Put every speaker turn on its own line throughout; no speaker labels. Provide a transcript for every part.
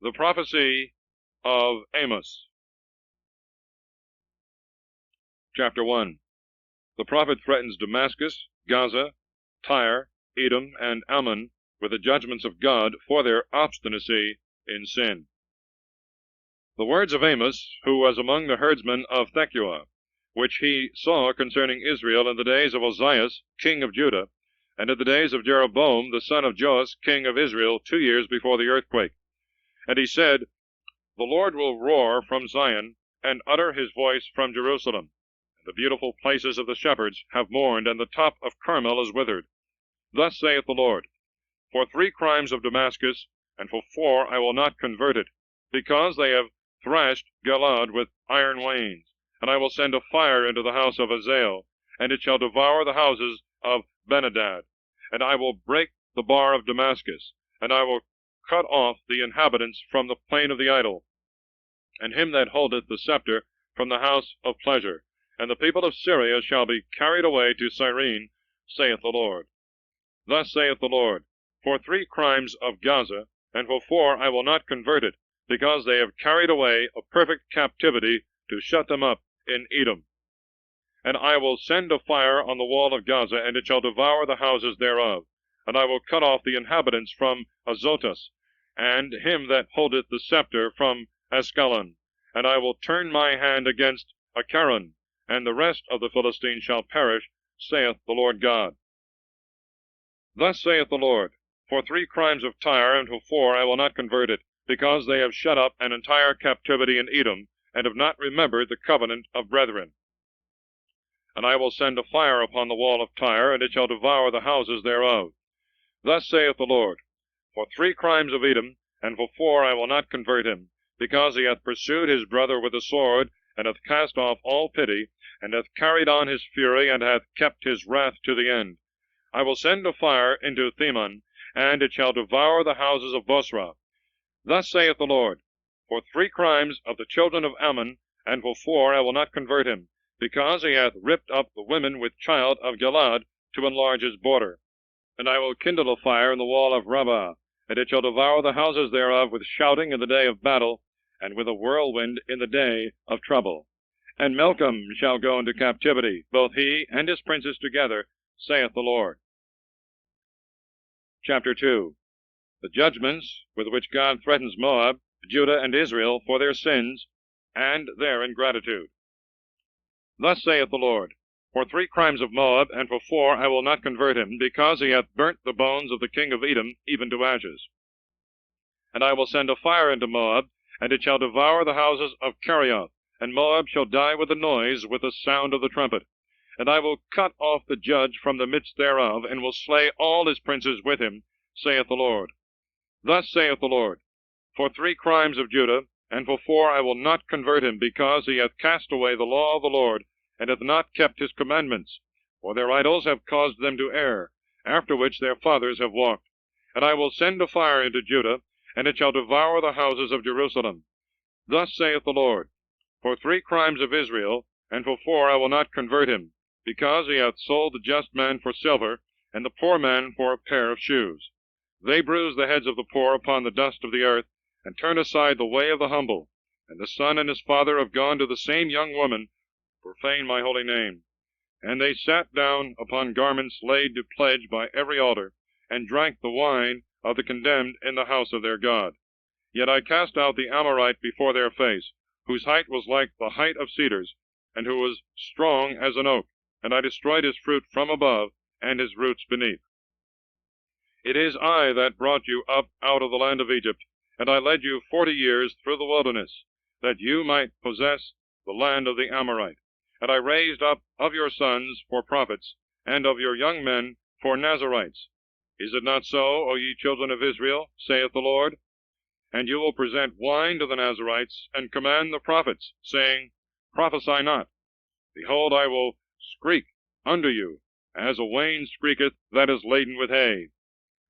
The prophecy of Amos. Chapter 1. The prophet threatens Damascus, Gaza, Tyre, Edom, and Ammon with the judgments of God for their obstinacy in sin. The words of Amos, who was among the herdsmen of Tekoa, which he saw concerning Israel in the days of Ozias, king of Judah, and in the days of Jeroboam, the son of Joash, king of Israel, 2 years before the earthquake. And he said, The Lord will roar from Zion, and utter his voice from Jerusalem. And the beautiful places of the shepherds have mourned, and the top of Carmel is withered. Thus saith the Lord, For 3 crimes of Damascus, and for 4 I will not convert it, because they have thrashed Gilad with iron wains. And I will send a fire into the house of Hazael, and it shall devour the houses of Benhadad. And I will break the bar of Damascus, and I will cut off the inhabitants from the plain of the idol, and him that holdeth the scepter from the house of pleasure. And the people of Syria shall be carried away to Cyrene, saith the Lord. Thus saith the Lord, For 3 crimes of Gaza, and for 4 I will not convert it, because they have carried away a perfect captivity to shut them up in Edom. And I will send a fire on the wall of Gaza, and it shall devour the houses thereof. And I will cut off the inhabitants from Azotus, and him that holdeth the scepter from Askelon. And I will turn my hand against Acharon, and the rest of the Philistines shall perish, saith the Lord God. Thus saith the Lord, For 3 crimes of Tyre, and for 4 I will not convert it, because they have shut up an entire captivity in Edom, and have not remembered the covenant of brethren. And I will send a fire upon the wall of Tyre, and it shall devour the houses thereof. Thus saith the Lord, For 3 crimes of Edom, and for 4 I will not convert him, because he hath pursued his brother with the sword, and hath cast off all pity, and hath carried on his fury, and hath kept his wrath to the end. I will send a fire into Theman, and it shall devour the houses of Bosra. Thus saith the Lord, For 3 crimes of the children of Ammon, and for 4 I will not convert him, because he hath ripped up the women with child of Gilad to enlarge his border. And I will kindle a fire in the wall of Rabbah, and it shall devour the houses thereof with shouting in the day of battle, and with a whirlwind in the day of trouble. And Melcom shall go into captivity, both he and his princes together, saith the Lord. Chapter 2. The judgments with which God threatens Moab, Judah, and Israel for their sins and their ingratitude. Thus saith the Lord, For 3 crimes of Moab, and for 4 I will not convert him, because he hath burnt the bones of the king of Edom even to ashes. And I will send a fire into Moab, and it shall devour the houses of Kerioth, and Moab shall die with a noise, with the sound of the trumpet. And I will cut off the judge from the midst thereof, and will slay all his princes with him, saith the Lord. Thus saith the Lord, For 3 crimes of Judah, and for 4 I will not convert him, because he hath cast away the law of the Lord, and hath not kept his commandments, for their idols have caused them to err, after which their fathers have walked. And I will send a fire into Judah, and it shall devour the houses of Jerusalem. Thus saith the Lord, For 3 crimes of Israel, and for 4 I will not convert him, because he hath sold the just man for silver, and the poor man for a pair of shoes. They bruise the heads of the poor upon the dust of the earth, and turn aside the way of the humble. And the son and his father have gone to the same young woman, profane my holy name. And they sat down upon garments laid to pledge by every altar, and drank the wine of the condemned in the house of their God. Yet I cast out the Amorite before their face, whose height was like the height of cedars, and who was strong as an oak, and I destroyed his fruit from above, and his roots beneath. It is I that brought you up out of the land of Egypt, and I led you 40 years through the wilderness, that you might possess the land of the Amorite. And I raised up of your sons for prophets, and of your young men for Nazarites. Is it not so, O ye children of Israel, saith the Lord? And you will present wine to the Nazarites, and command the prophets, saying, Prophesy not. Behold, I will skreek unto you, as a wain skreeketh that is laden with hay.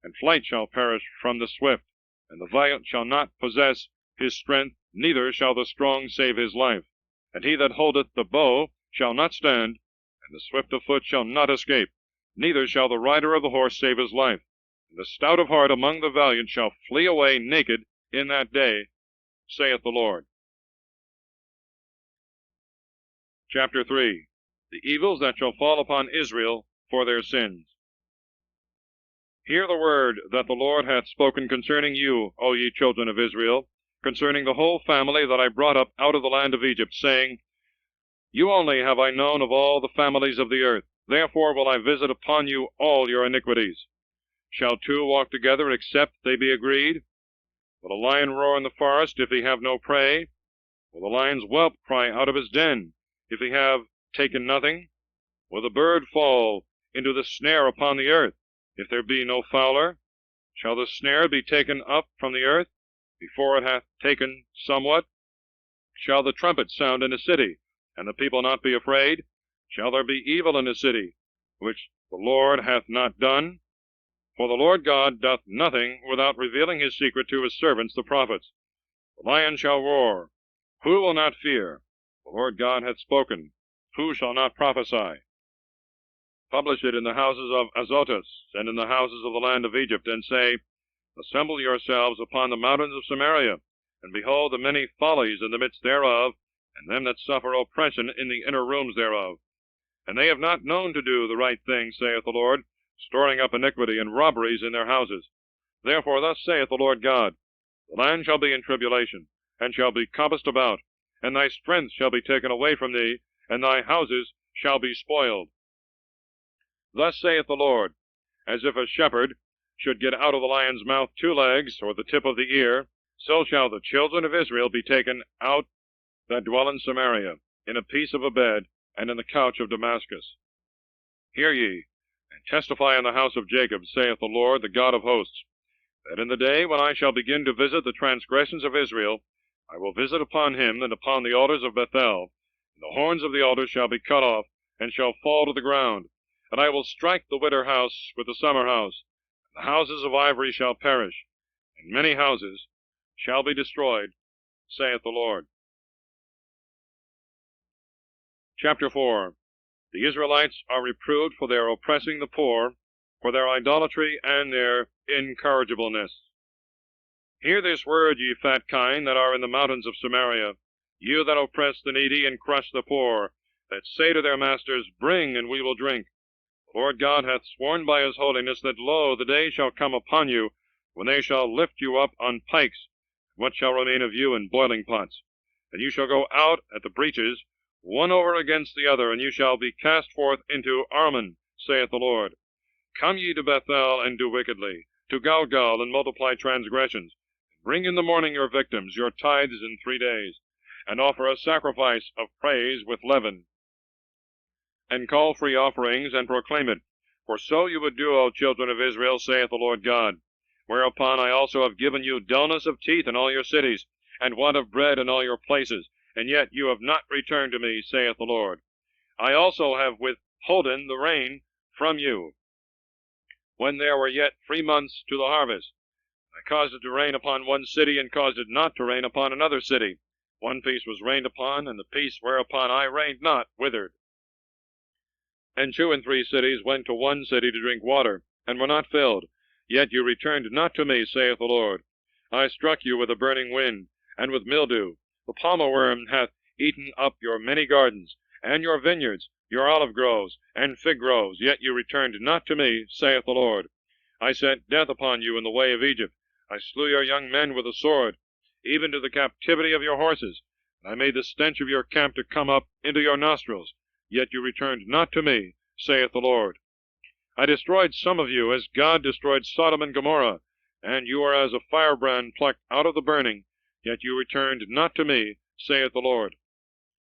And flight shall perish from the swift, and the valiant shall not possess his strength, neither shall the strong save his life. And he that holdeth the bow shall not stand, and the swift of foot shall not escape, neither shall the rider of the horse save his life. And the stout of heart among the valiant shall flee away naked in that day, saith the Lord. Chapter 3. The evils that shall fall upon Israel for their sins. Hear the word that the Lord hath spoken concerning you, O ye children of Israel, concerning the whole family that I brought up out of the land of Egypt, saying, You only have I known of all the families of the earth, therefore will I visit upon you all your iniquities. Shall two walk together except they be agreed? Will a lion roar in the forest if he have no prey? Will the lion's whelp cry out of his den if he have taken nothing? Will the bird fall into the snare upon the earth if there be no fowler? Shall the snare be taken up from the earth before it hath taken somewhat? Shall the trumpet sound in a city, and the people not be afraid? Shall there be evil in a city, which the Lord hath not done? For the Lord God doth nothing without revealing his secret to his servants the prophets. The lion shall roar. Who will not fear? The Lord God hath spoken. Who shall not prophesy? Publish it in the houses of Azotus, and in the houses of the land of Egypt, and say, Assemble yourselves upon the mountains of Samaria, and behold the many follies in the midst thereof, and them that suffer oppression in the inner rooms thereof. And they have not known to do the right thing, saith the Lord, storing up iniquity and robberies in their houses. Therefore thus saith the Lord God, The land shall be in tribulation, and shall be compassed about, and thy strength shall be taken away from thee, and thy houses shall be spoiled. Thus saith the Lord, as if a shepherd should get out of the lion's mouth 2 legs, or the tip of the ear, so shall the children of Israel be taken out that dwell in Samaria, in a piece of a bed, and in the couch of Damascus. Hear ye, and testify in the house of Jacob, saith the Lord, the God of hosts, that in the day when I shall begin to visit the transgressions of Israel, I will visit upon him and upon the altars of Bethel, and the horns of the altars shall be cut off, and shall fall to the ground. And I will strike the winter house with the summer house, and the houses of ivory shall perish, and many houses shall be destroyed, saith the Lord. Chapter 4. The Israelites are reproved for their oppressing the poor, for their idolatry and their incorrigibleness. Hear this word, ye fat kine that are in the mountains of Samaria, you that oppress the needy and crush the poor, that say to their masters, Bring, and we will drink. The Lord God hath sworn by his holiness that, lo, the day shall come upon you, when they shall lift you up on pikes, and what shall remain of you in boiling pots? And you shall go out at the breaches, one over against the other, and you shall be cast forth into Armon, saith the Lord. Come ye to Bethel, and do wickedly, to Galgal, and multiply transgressions. Bring in the morning your victims, your tithes in 3 days, and offer a sacrifice of praise with leaven. And call free offerings, and proclaim it. For so you would do, O children of Israel, saith the Lord God. Whereupon I also have given you dullness of teeth in all your cities, and want of bread in all your places, and yet you have not returned to me, saith the Lord. I also have withholden the rain from you, when there were yet 3 months to the harvest. I caused it to rain upon one city, and caused it not to rain upon another city. One piece was rained upon, and the piece whereupon I rained not withered. And 2 and 3 cities went to one city to drink water, and were not filled. Yet you returned not to me, saith the Lord. I struck you with a burning wind, and with mildew. The palmer worm hath eaten up your many gardens, and your vineyards, your olive groves, and fig groves, yet you returned not to me, saith the Lord. I sent death upon you in the way of Egypt. I slew your young men with the sword, even to the captivity of your horses, and I made the stench of your camp to come up into your nostrils. Yet you returned not to me, saith the Lord. I destroyed some of you, as God destroyed Sodom and Gomorrah, and you are as a firebrand plucked out of the burning, yet you returned not to me, saith the Lord.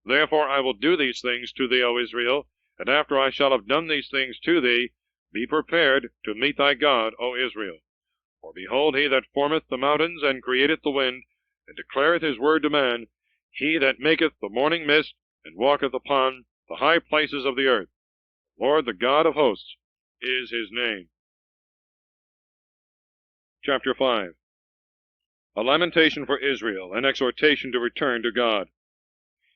Therefore I will do these things to thee, O Israel, and after I shall have done these things to thee, be prepared to meet thy God, O Israel. For behold, he that formeth the mountains, and createth the wind, and declareth his word to man, he that maketh the morning mist, and walketh upon the high places of the earth. Lord, the God of hosts, is his name. Chapter 5. A lamentation for Israel, an exhortation to return to God.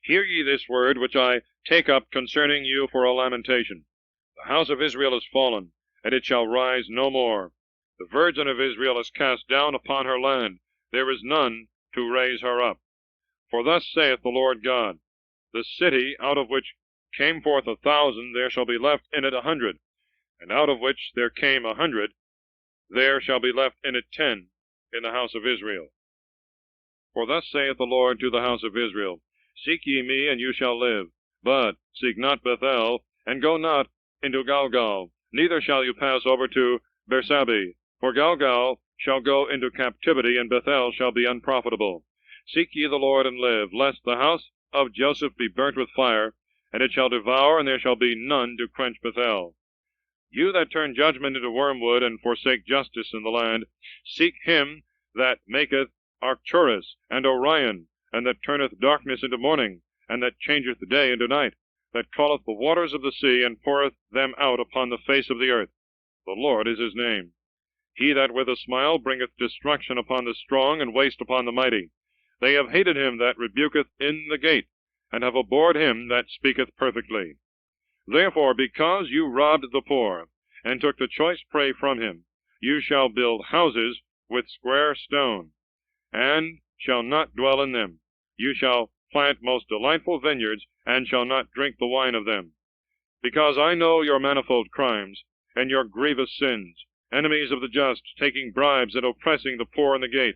Hear ye this word, which I take up concerning you for a lamentation. The house of Israel is fallen, and it shall rise no more. The virgin of Israel is cast down upon her land, there is none to raise her up. For thus saith the Lord God, the city out of which came forth 1,000, there shall be left in it 100, and out of which there came 100, there shall be left in it 10 in the house of Israel. For thus saith the Lord to the house of Israel, Seek ye me, and you shall live. But seek not Bethel, and go not into Galgal, neither shall you pass over to Bersabee. For Galgal shall go into captivity, and Bethel shall be unprofitable. Seek ye the Lord, and live, lest the house of Joseph be burnt with fire, and it shall devour, and there shall be none to quench Bethel. You that turn judgment into wormwood, and forsake justice in the land, seek him that maketh Arcturus and Orion, and that turneth darkness into morning, and that changeth day into night, that calleth the waters of the sea, and poureth them out upon the face of the earth. The Lord is his name. He that with a smile bringeth destruction upon the strong, and waste upon the mighty. They have hated him that rebuketh in the gate, and have abhorred him that speaketh perfectly. Therefore, because you robbed the poor, and took the choice prey from him, you shall build houses with square stone, and shall not dwell in them. You shall plant most delightful vineyards, and shall not drink the wine of them. Because I know your manifold crimes, and your grievous sins, enemies of the just, taking bribes and oppressing the poor in the gate.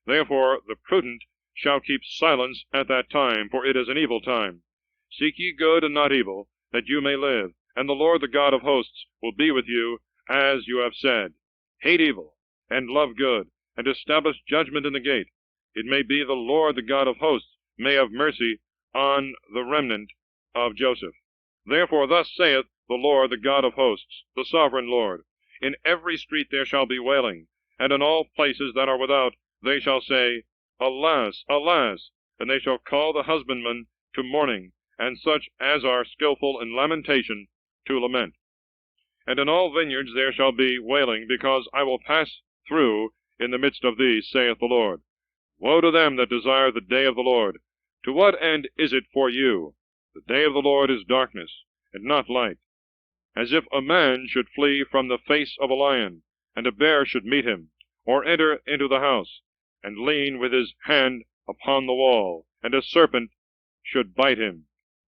Therefore the prudent shall keep silence at that time, for it is an evil time. Seek ye good and not evil, that you may live, and the Lord the God of hosts will be with you, as you have said. Hate evil, and love good, and establish judgment in the gate. It may be the Lord the God of hosts may have mercy on the remnant of Joseph. Therefore thus saith the Lord the God of hosts, the sovereign Lord, In every street there shall be wailing, and in all places that are without they shall say, Alas, alas! And they shall call the husbandman to mourning, and such as are skillful in lamentation to lament. And in all vineyards there shall be wailing, because I will pass through in the midst of these, saith the Lord. Woe to them that desire the day of the Lord! To what end is it for you? The day of the Lord is darkness, and not light. As if a man should flee from the face of a lion, and a bear should meet him, or enter into the house, and lean with his hand upon the wall, and a serpent should bite him.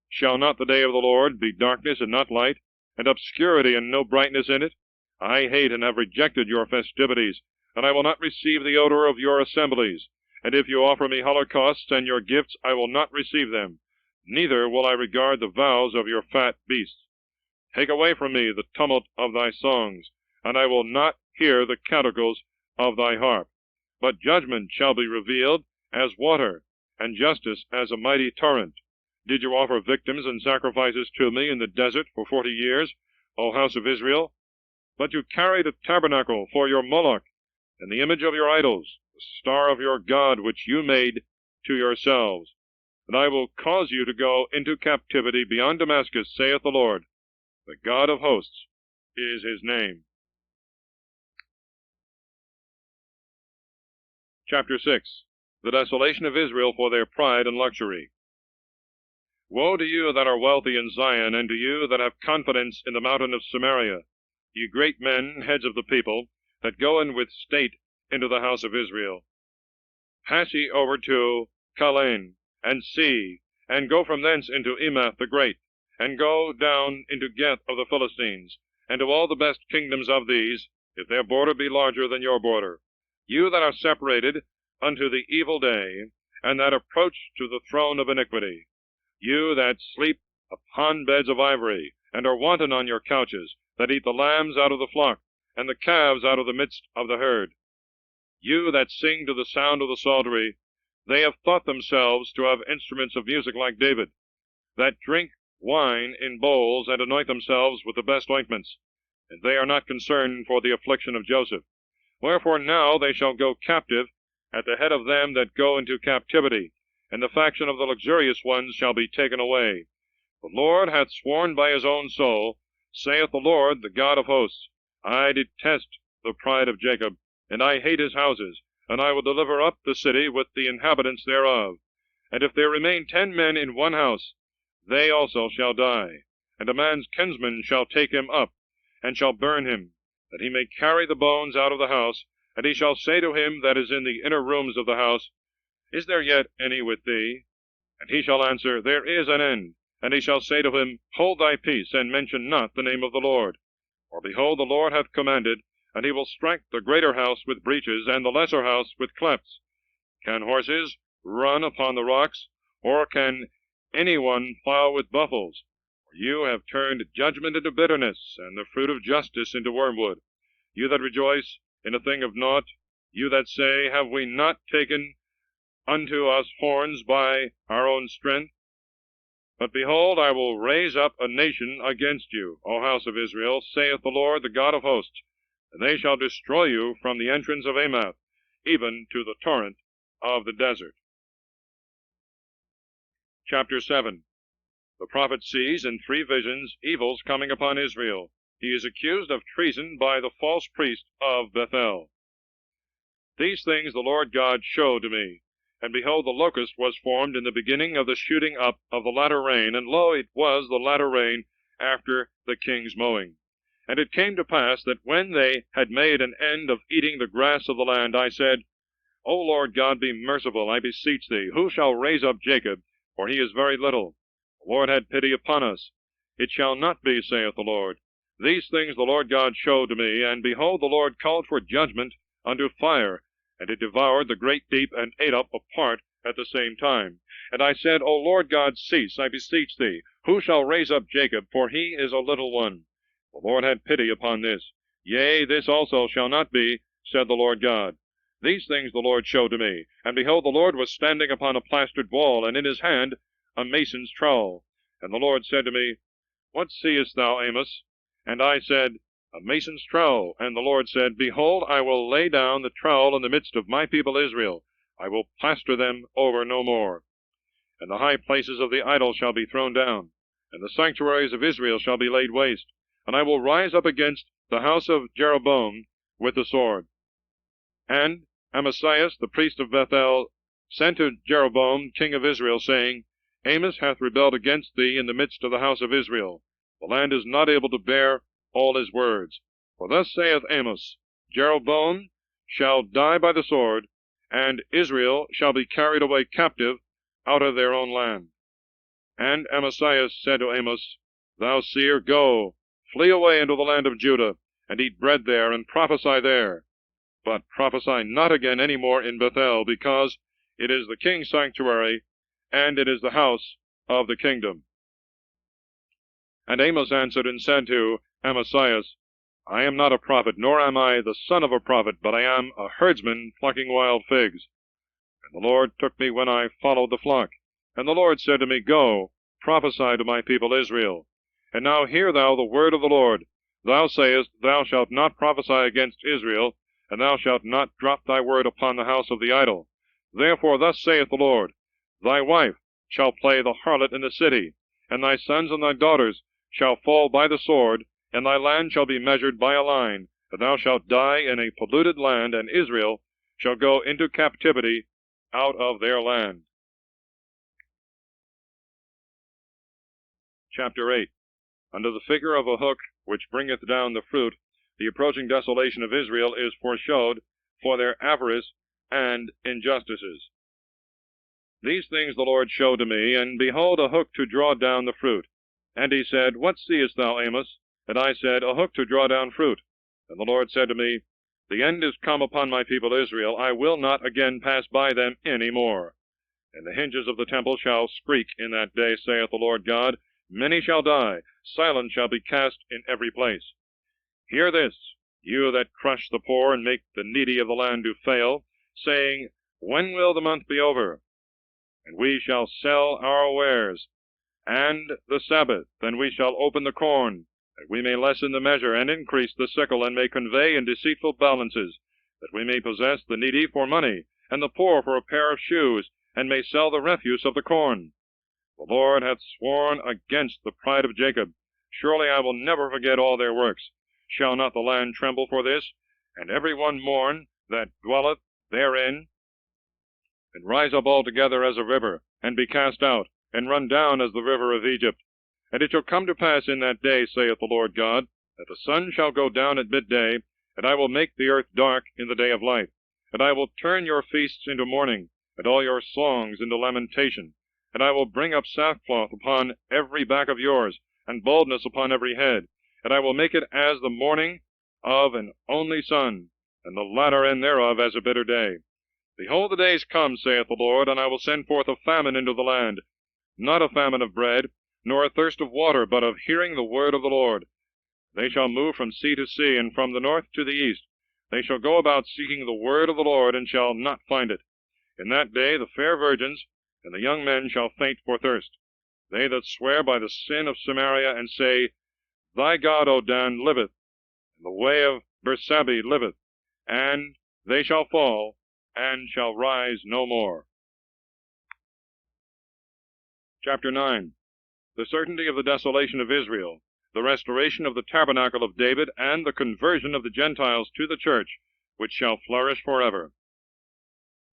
Shall not the day of the Lord be darkness and not light, and obscurity and no brightness in it? I hate and have rejected your festivities, and I will not receive the odor of your assemblies. And if you offer me holocausts and your gifts, I will not receive them, neither will I regard the vows of your fat beasts. Take away from me the tumult of thy songs, and I will not hear the canticles of thy harp. But judgment shall be revealed as water, and justice as a mighty torrent. Did you offer victims and sacrifices to me in the desert for 40 years, O house of Israel? But you carried a tabernacle for your Moloch, and the image of your idols, the star of your God, which you made to yourselves. And I will cause you to go into captivity beyond Damascus, saith the Lord. The God of hosts is his name. Chapter 6. The desolation of Israel for their pride and luxury. Woe to you that are wealthy in Zion, and to you that have confidence in the mountain of Samaria, ye great men, heads of the people, that go in with state into the house of Israel. Pass ye over to Calain, and see, and go from thence into Emath the great, and go down into Geth of the Philistines, and to all the best kingdoms of these, if their border be larger than your border. You that are separated unto the evil day, and that approach to the throne of iniquity. You that sleep upon beds of ivory, and are wanton on your couches, that eat the lambs out of the flock, and the calves out of the midst of the herd. You that sing to the sound of the psaltery, they have thought themselves to have instruments of music like David, that drink wine in bowls, and anoint themselves with the best ointments, and they are not concerned for the affliction of Joseph. Wherefore now they shall go captive at the head of them that go into captivity, and the faction of the luxurious ones shall be taken away. The Lord hath sworn by his own soul, saith the Lord, the God of hosts, I detest the pride of Jacob, and I hate his houses, and I will deliver up the city with the inhabitants thereof. And if there remain 10 men in one house, they also shall die, and a man's kinsman shall take him up, and shall burn him, that he may carry the bones out of the house, And he shall say to him that is in the inner rooms of the house, Is there yet any with thee? And he shall answer, There is an end. And he shall say to him, Hold thy peace, and mention not the name of the Lord. For behold, the Lord hath commanded, and he will strike the greater house with breaches, and the lesser house with clefts. Can horses run upon the rocks, or can any one plow with buffles? For you have turned judgment into bitterness, and the fruit of justice into wormwood. You that rejoice in a thing of naught, you that say, Have we not taken unto us horns by our own strength? But behold, I will raise up a nation against you, O house of Israel, saith the Lord, the God of hosts, and they shall destroy you from the entrance of Amos, even to the torrent of the desert. Chapter 7. The prophet sees in 3 visions evils coming upon Israel. He is accused of treason by the false priest of Bethel. These things the Lord God showed to me. And behold, the locust was formed in the beginning of the shooting up of the latter rain, and lo, it was the latter rain after the king's mowing. And it came to pass that when they had made an end of eating the grass of the land, I said, O Lord God, be merciful, I beseech thee. Who shall raise up Jacob? For he is very little. The Lord had pity upon us. It shall not be, saith the Lord. These things the Lord God showed to me, and behold, the Lord called for judgment unto fire, and it devoured the great deep, and ate up a part at the same time. And I said, O Lord God, cease, I beseech thee. Who shall raise up Jacob? For he is a little one. The Lord had pity upon this. Yea, this also shall not be, said the Lord God. These things the Lord showed to me. And behold, the Lord was standing upon a plastered wall, and in his hand a mason's trowel. And the Lord said to me, What seest thou, Amos? And I said, A mason's trowel. And the Lord said, Behold, I will lay down the trowel in the midst of my people Israel. I will plaster them over no more. And the high places of the idol shall be thrown down, and the sanctuaries of Israel shall be laid waste. And I will rise up against the house of Jeroboam with the sword. And Amasias, the priest of Bethel, sent to Jeroboam, king of Israel, saying, Amos hath rebelled against thee in the midst of the house of Israel. The land is not able to bear all his words. For thus saith Amos, Jeroboam shall die by the sword, and Israel shall be carried away captive out of their own land. And Amasias said to Amos, Thou seer, go, flee away into the land of Judah, and eat bread there, and prophesy there. But prophesy not again any more in Bethel, because it is the king's sanctuary, and it is the house of the kingdom. And Amos answered and said to Amasias, I am not a prophet, nor am I the son of a prophet, but I am a herdsman plucking wild figs. And the Lord took me when I followed the flock. And the Lord said to me, Go, prophesy to my people Israel. And now hear thou the word of the Lord. Thou sayest, Thou shalt not prophesy against Israel, and thou shalt not drop thy word upon the house of the idol. Therefore thus saith the Lord, Thy wife shall play the harlot in the city, and thy sons and thy daughters shall fall by the sword, and thy land shall be measured by a line, and thou shalt die in a polluted land, and Israel shall go into captivity out of their land. Chapter 8. Under the figure of a hook which bringeth down the fruit, the approaching desolation of Israel is foreshowed for their avarice and injustices. These things the Lord showed to me, and behold, a hook to draw down the fruit. And he said, What seest thou, Amos? And I said, A hook to draw down fruit. And the Lord said to me, The end is come upon my people Israel. I will not again pass by them any more. And the hinges of the temple shall skreak in that day, saith the Lord God. Many shall die, silence shall be cast in every place. Hear this, you that crush the poor and make the needy of the land to fail, saying, When will the month be over? And we shall sell our wares, and the Sabbath, then we shall open the corn, that we may lessen the measure, and increase the sickle, and may convey in deceitful balances, that we may possess the needy for money, and the poor for a pair of shoes, and may sell the refuse of the corn. The Lord hath sworn against the pride of Jacob. Surely I will never forget all their works. Shall not the land tremble for this, and every one mourn that dwelleth therein? And rise up altogether as a river, and be cast out, and run down as the river of Egypt. And it shall come to pass in that day, saith the Lord God, that the sun shall go down at midday, and I will make the earth dark in the day of light. And I will turn your feasts into mourning, and all your songs into lamentation. And I will bring up sackcloth upon every back of yours, and baldness upon every head. And I will make it as the morning of an only son, and the latter end thereof as a bitter day. Behold, the days come, saith the Lord, and I will send forth a famine into the land, not a famine of bread, nor a thirst of water, but of hearing the word of the Lord. They shall move from sea to sea, and from the north to the east. They shall go about seeking the word of the Lord, and shall not find it. In that day the fair virgins and the young men shall faint for thirst. They that swear by the sin of Samaria, and say, Thy God, O Dan, liveth, and the way of Bersabee liveth, and they shall fall, and shall rise no more. Chapter 9. The certainty of the desolation of Israel, the restoration of the tabernacle of David, and the conversion of the Gentiles to the church, which shall flourish forever.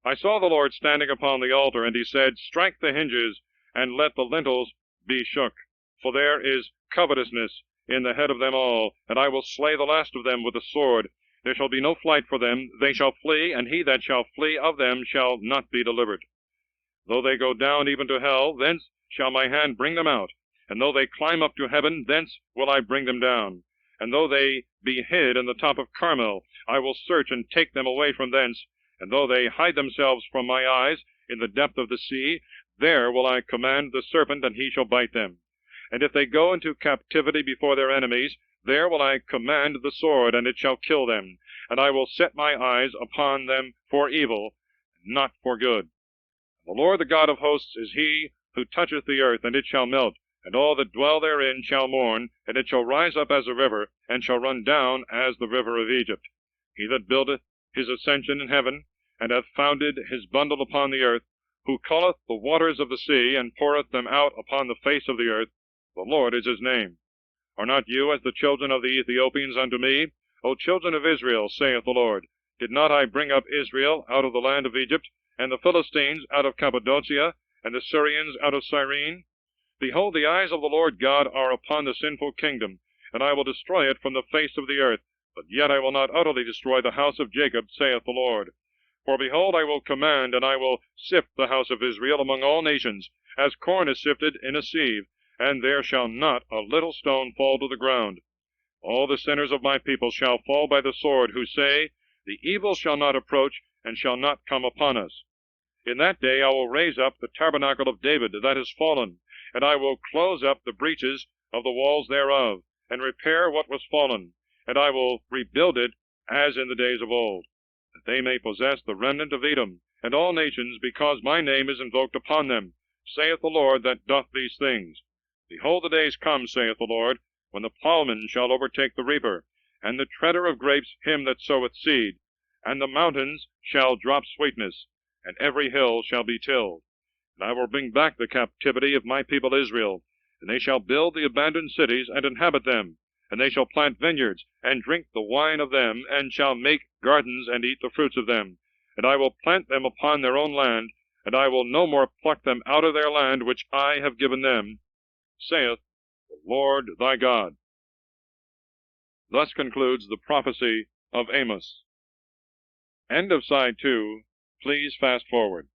I saw the Lord standing upon the altar, and he said, Strike the hinges, and let the lintels be shook, for there is covetousness in the head of them all, and I will slay the last of them with the sword. There shall be no flight for them, they shall flee, and he that shall flee of them shall not be delivered. Though they go down even to hell, thence shall my hand bring them out. And though they climb up to heaven, thence will I bring them down. And though they be hid in the top of Carmel, I will search and take them away from thence. And though they hide themselves from my eyes in the depth of the sea, there will I command the serpent, and he shall bite them. And if they go into captivity before their enemies, there will I command the sword, and it shall kill them. And I will set my eyes upon them for evil, not for good. The Lord the God of hosts is he who toucheth the earth, and it shall melt, and all that dwell therein shall mourn, and it shall rise up as a river, and shall run down as the river of Egypt. He that buildeth his ascension in heaven, and hath founded his bundle upon the earth, who calleth the waters of the sea, and poureth them out upon the face of the earth, the Lord is his name. Are not you as the children of the Ethiopians unto me, O children of Israel, saith the Lord? Did not I bring up Israel out of the land of Egypt, and the Philistines out of Cappadocia, and the Syrians out of Cyrene? Behold, the eyes of the Lord God are upon the sinful kingdom, and I will destroy it from the face of the earth, but yet I will not utterly destroy the house of Jacob, saith the Lord. For behold, I will command, and I will sift the house of Israel among all nations, as corn is sifted in a sieve, and there shall not a little stone fall to the ground. All the sinners of my people shall fall by the sword, who say, The evil shall not approach, and shall not come upon us. In that day I will raise up the tabernacle of David that is fallen, and I will close up the breaches of the walls thereof, and repair what was fallen, and I will rebuild it as in the days of old, that they may possess the remnant of Edom, and all nations, because my name is invoked upon them, saith the Lord that doth these things. Behold, the days come, saith the Lord, when the plowman shall overtake the reaper, and the treader of grapes him that soweth seed, and the mountains shall drop sweetness, and every hill shall be tilled. And I will bring back the captivity of my people Israel, and they shall build the abandoned cities, and inhabit them, and they shall plant vineyards, and drink the wine of them, and shall make gardens, and eat the fruits of them. And I will plant them upon their own land, and I will no more pluck them out of their land which I have given them, saith the Lord thy God. Thus concludes the prophecy of Amos. End of Side 2. Please fast forward.